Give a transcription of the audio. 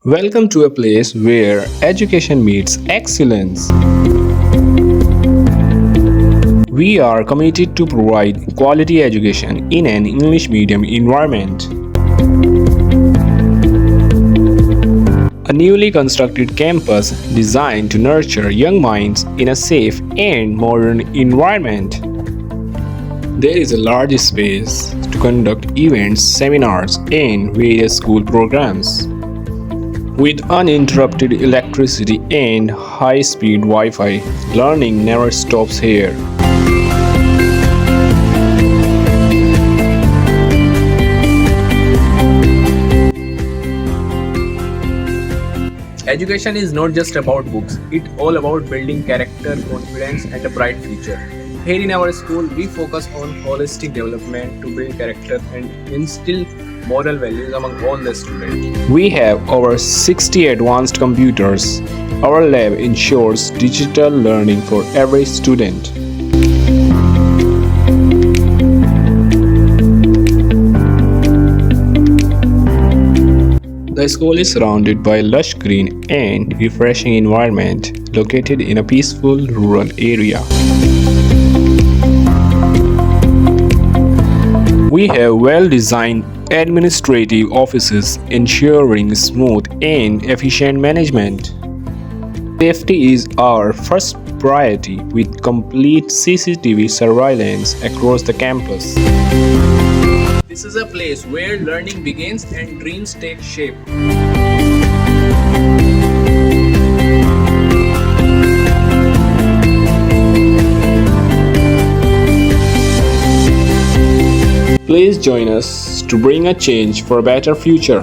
Welcome to a place where education meets excellence. We are committed to provide quality education in an English medium environment. A newly constructed campus designed to nurture young minds in a safe and modern environment. There is a large space to conduct events, seminars, and various school programs. With uninterrupted electricity and high-speed Wi-Fi, learning never stops here. Education is not just about books, it's all about building character, confidence, and a bright future. Here in our school, we focus on holistic development to build character and instill moral values among all the students. We have over 60 advanced computers. Our lab ensures digital learning for every student. The school is surrounded by lush green and refreshing environment located in a peaceful rural area. We have well-designed administrative offices ensuring smooth and efficient management. Safety is our first priority with complete CCTV surveillance across the campus. This is a place where learning begins and dreams take shape. Please join us to bring a change for a better future.